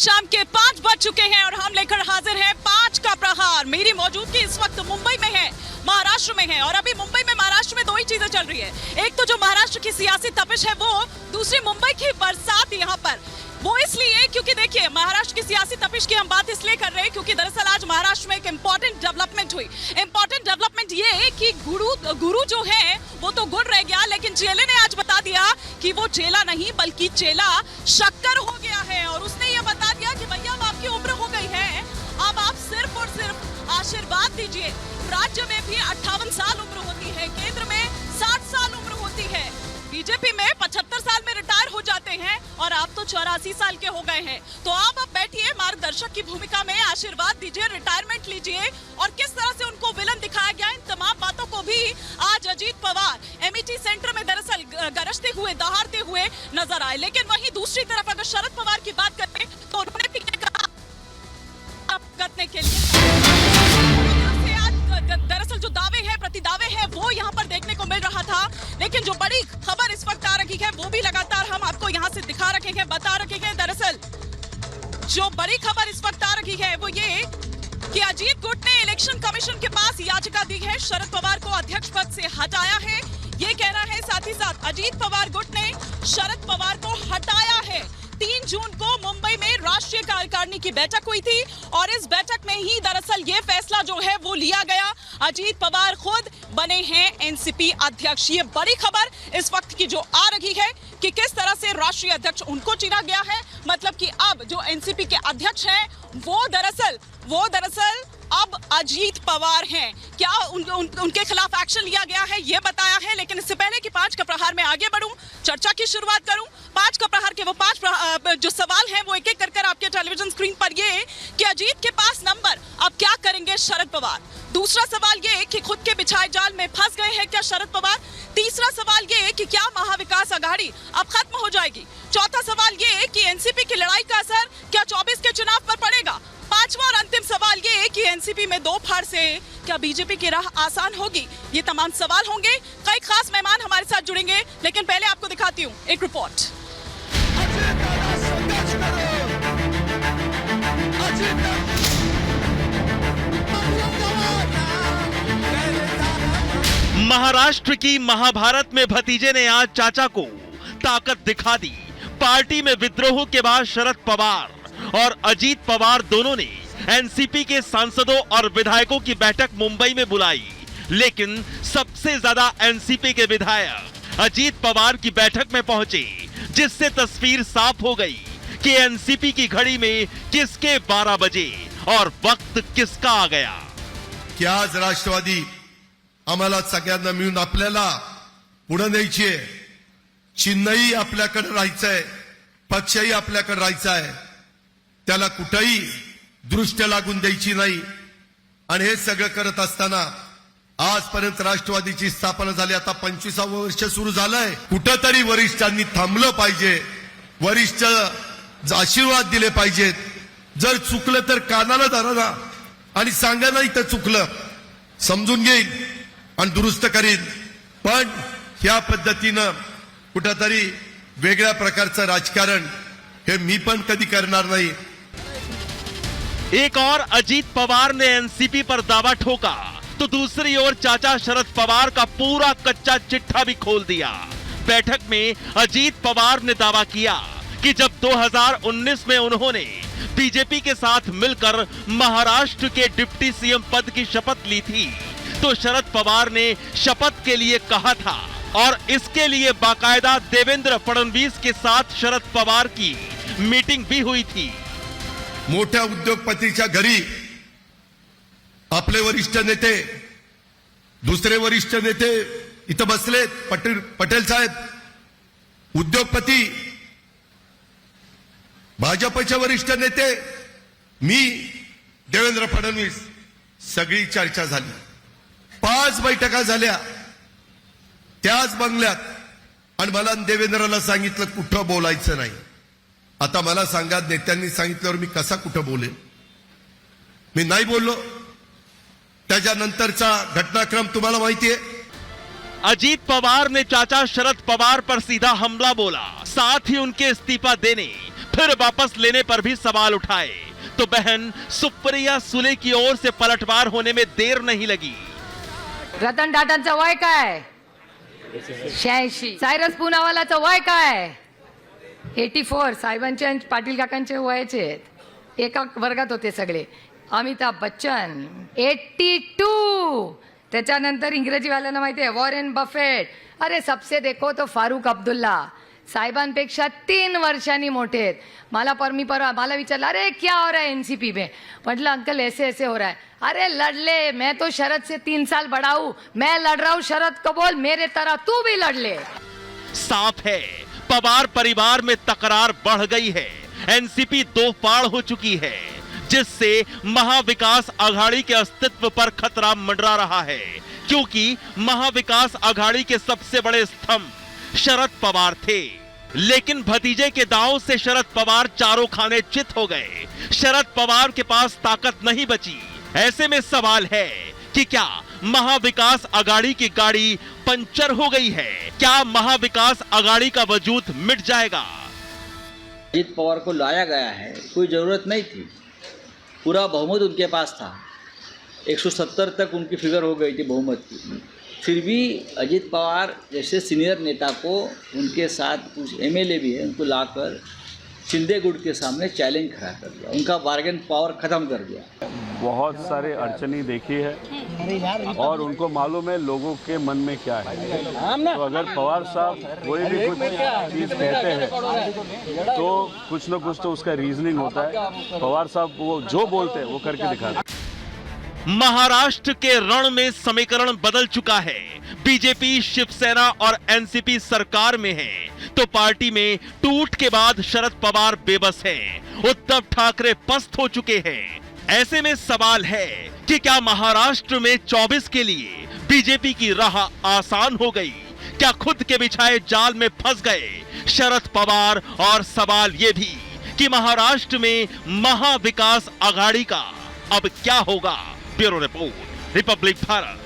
शाम के 5 बज चुके हैं और हम लेकर हाजिर हैं 5 का प्रहार। मेरी मौजूदगी इस वक्त मुंबई में है, महाराष्ट्र में है। और अभी मुंबई में महाराष्ट्र में दो ही चीजें चल रही है। एक तो जो महाराष्ट्र की सियासी तपिश है वो, दूसरी मुंबई की बरसात यहाँ पर। वो इसलिए क्योंकि देखिए, महाराष्ट्र की सियासी तपिश की हम बात इसलिए कर रहे हैं क्योंकि दरअसल आज महाराष्ट्र में एक इंपॉर्टेंट डेवलपमेंट हुई। इंपॉर्टेंट डेवलपमेंट ये है कि गुरु जो है वो तो गुड़ रह गया, लेकिन चेले ने आज बता दिया कि वो चेला नहीं बल्कि चेला शक्कर हो गया है। और उसने ये बता दिया कि भैया अब आपकी उम्र हो गई है, अब आप सिर्फ और सिर्फ आशीर्वाद दीजिए। राज्य में भी 58 साल उम्र होती है, केंद्र में 60 साल उम्र होती है, बीजेपी में 75 साल में रिटायर हो जाते हैं और आप तो 84 साल के हो गए हैं। तो आप अब बैठिए, मार्गदर्शक की भूमिका में आशीर्वाद दीजिए, रिटायरमेंट लीजिए। और किस तरह से उनको विलन दिखाया गया, इन तमाम बातों को भी आज अजीत पवार एमईटी सेंटर में दरअसल गरजते हुए, दहाड़ते हुए नजर आए। लेकिन वहीं दूसरी तरफ अगर शरद पवार की बात करें तो उन्होंने भी कहा करने के लिए दरअसल जो दावे हैं, प्रतिदावे हैं, वो यहाँ पर देखने को मिल रहा था। लेकिन जो बड़ी खबर इस वक्त आ रही है वो भी लगातार हम आपको यहाँ से दिखा रखे हैं, बता रखे हैं। दरअसल जो बड़ी खबर इस वक्त आ रही है वो ये कि अजीत गुट ने इलेक्शन कमीशन के पास याचिका दी है, शरद पवार को अध्यक्ष पद से हटाया है, ये कहना है। साथ ही साथ अजीत पवार गुट ने शरद पवार को हटाया है। 3 जून को मुंबई में राष्ट्रीय कार्यकारिणी की बैठक हुई थी और इस बैठक में ही दरअसल ये फैसला जो है वो लिया गया। अजीत पवार खुद बने हैं एनसीपी अध्यक्ष। ये बड़ी खबर इस वक्त की जो आ रही है कि किस तरह से राष्ट्रीय अध्यक्ष उनको चुना गया है। मतलब कि अब जो एनसीपी के अध्यक्ष हैं वो दरअसल अब अजीत पवार हैं। क्या उनके खिलाफ एक्शन लिया गया है ये बताया है। लेकिन इससे पहले कि 5 का प्रहार में आगे बढ़ूं, चर्चा की शुरुआत करूं, 5 का प्रहार के वो 5 जो सवाल हैं वो एक एक कर आपके टेलीविजन स्क्रीन पर ये कि अजीत के पास नंबर, अब क्या करेंगे शरद पवार। दूसरा सवाल ये कि खुद के बिछाए जाल में फंस गए हैं क्या शरद पवार। तीसरा सवाल ये कि क्या महाविकास आघाड़ी अब खत्म हो जाएगी। चौथा सवाल ये कि एनसीपी की लड़ाई का असर क्या 24 के चुनाव पर पड़ेगा। 5वां और अंतिम सवाल ये कि एनसीपी में 2 फाड़ से क्या बीजेपी की राह आसान होगी। ये तमाम सवाल होंगे। कई खास मेहमान हमारे साथ जुड़ेंगे, लेकिन पहले आपको दिखाती हूँ एक रिपोर्ट। महाराष्ट्र की महाभारत में भतीजे ने आज चाचा को ताकत दिखा दी। पार्टी में विद्रोह के बाद शरद पवार और अजीत पवार दोनों ने एनसीपी के सांसदों और विधायकों की बैठक मुंबई में बुलाई। लेकिन सबसे ज्यादा एनसीपी के विधायक अजीत पवार की बैठक में पहुंचे, जिससे तस्वीर साफ हो गई कि एनसीपी की घड़ी में किसके 12 बजे और वक्त किसका आ गया। की आज राष्ट्रवादी आम्हाला सगळ्यांना मिळून आपल्याला पुढे न्यायची आहे। चिन्हही आपल्याकडे राहायचंय, पक्षही आपल्याकडे राहायचा आहे, त्याला कुठेही दृष्ट लागून द्यायची नाही। आणि हे सगळं करत असताना आजपर्यंत राष्ट्रवादीची स्थापना झाली, आता 25वावं वर्ष सुरू झालंय। कुठेतरी वरिष्ठांनी थांबलं पाहिजे, वरिष्ठ आशीर्वाद दिले पाहिजेत। जर चुकलं तर कानाला धरा ना आणि सांगा ना इथं चुकलं, समजून घेईल आणि दुरुस्त करीन। पण ह्या पद्धतीनं कुठेतरी वेगळ्या प्रकारचं राजकारण हे मी पण कधी करणार नाही। एक और अजीत पवार ने एनसीपी पर दावा ठोका तो दूसरी ओर चाचा शरद पवार का पूरा कच्चा चिट्ठा भी खोल दिया। बैठक में अजीत पवार ने दावा किया कि जब 2019 में उन्होंने बीजेपी के साथ मिलकर महाराष्ट्र के डिप्टी सीएम पद की शपथ ली थी तो शरद पवार ने शपथ के लिए कहा था और इसके लिए बाकायदा देवेंद्र फडणवीस के साथ शरद पवार की मीटिंग भी हुई थी। मोठ्या उद्योगपतीच्या घरी आपले वरिष्ठ नेते, दुसरे वरिष्ठ नेते इथं बसलेत। पटेल साहेब उद्योगपती, भाजपचे वरिष्ठ नेते, मी, देवेंद्र फडणवीस, सगळी चर्चा झाली। 5 बैठका झाल्या त्याच बंगल्यात आणि मला देवेंद्रला सांगितलं कुठं बोलायचं नाही। आता मला सांगा, नेत्यांनी सांगितल्यावर मी कसा कुठं बोलेन? मी नाही बोललो। त्याच्यानंतरचा घटनाक्रम तुम्हाला माहिती आहे। अजीत पवार ने चाचा शरद पवार पर सीधा हमला बोला, साथ ही उनके इस्तीफा देने फिर वापस लेने पर भी सवाल उठाए तो बहन सुप्रिया सुले की ओर से पलटवार होने में देर नहीं लगी। रतन टाटांचं वय काय 86. सायरस पूनावालाचं वय काय 84. साहेबांचे आणि पाटील काकांचे वयाचे आहेत, एका वर्गात होते सगळे. अमिताभ बच्चन 82. त्याच्यानंतर इंग्रजीवाल्यांना माहिती आहे वॉरेन बफेट. अरे सबसे देखो तो फारूक अब्दुल्ला साहेबांपेक्षा 3 वर्षांनी मोठे आहेत. मला विचारलं अरे क्या हो रहा है एनसीपी में. म्हटलं अंकल ऐसे ऐसे हो रहा है. अरे लड़ मैं तो शरद से 3 साल बड़ा हूं, मैं लड़ रहा हूं शरद को बोल मेरे तरह तू भी लड़ ले. साफ है पवार परिवार में तकरार बढ़ गई है। एनसीपी दो फाड़ हो चुकी है जिससे महाविकास आघाड़ी के अस्तित्व पर खतरा मंडरा रहा है, क्योंकि महाविकास आघाड़ी के सबसे बड़े स्तंभ शरद पवार थे। लेकिन भतीजे के दांव से शरद पवार चारों खाने चित हो गए। शरद पवार के पास ताकत नहीं बची। ऐसे में सवाल है कि क्या महाविकास आघाड़ी की गाड़ी पंचर हो गई है? क्या महाविकास आघाड़ी का वजूद मिट जाएगा? अजित पवार को लाया गया है, कोई ज़रूरत नहीं थी। पूरा बहुमत उनके पास था, 170 तक उनकी फिगर हो गई थी बहुमत की। फिर भी अजित पवार जैसे सीनियर नेता को उनके साथ कुछ एमएलए भी है उनको लाकर शिंदे गुट के सामने चैलेंज खड़ा कर दिया, उनका बार्गेन पावर ख़त्म कर दिया। बहुत सारे अड़चनी देखी है और उनको मालूम है लोगों के मन में क्या है। तो अगर पवार साहब कोई भी कुछ चीज़ कहते हैं तो कुछ न कुछ तो उसका रीजनिंग होता है। पवार साहब वो जो बोलते हैं वो करके दिखाते हैं। महाराष्ट्र के रण में समीकरण बदल चुका है। बीजेपी शिवसेना और एनसीपी सरकार में है तो पार्टी में टूट के बाद शरद पवार बेबस हैं। उद्धव ठाकरे पस्त हो चुके हैं। ऐसे में सवाल है कि क्या महाराष्ट्र में 24 के लिए बीजेपी की राह आसान हो गई? क्या खुद के बिछाए जाल में फंस गए शरद पवार? और सवाल यह भी कि महाराष्ट्र में महाविकास आघाड़ी का अब क्या होगा? Bureau report, Republic Bharat.